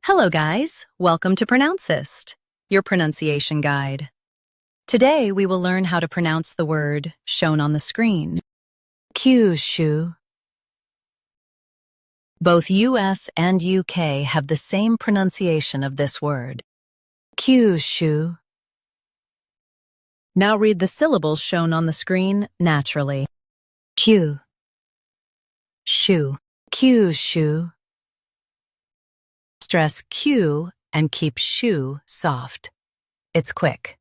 Hello guys, welcome to Pronouncist, your pronunciation guide. Today we will learn how to pronounce the word shown on the screen. KYUSHU. Both US and UK have the same pronunciation of this word. KYUSHU. Now read the syllables shown on the screen naturally. Q, shu, KYUSHU. Stress Q and keep shu soft. It's quick.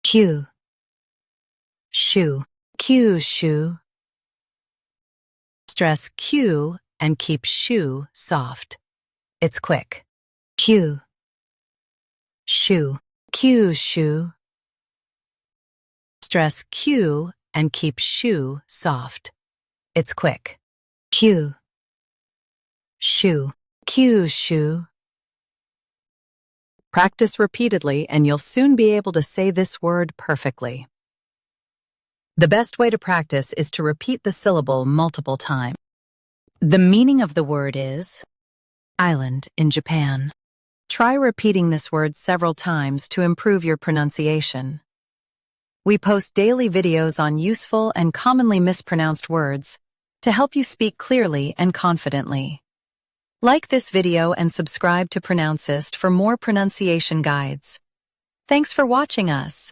Q, shu, KYUSHU. Stress Q and keep shu soft. It's quick. Q, shu, KYUSHU. Stress Q and keep shu soft. It's quick. Q, shu, KYUSHU. Practice repeatedly and you'll soon be able to say this word perfectly. The best way to practice is to repeat the syllable multiple times. The meaning of the word is island in Japan. Try repeating this word several times to improve your pronunciation. We post daily videos on useful and commonly mispronounced words to help you speak clearly and confidently. Like this video and subscribe to Pronouncist for more pronunciation guides. Thanks for watching us.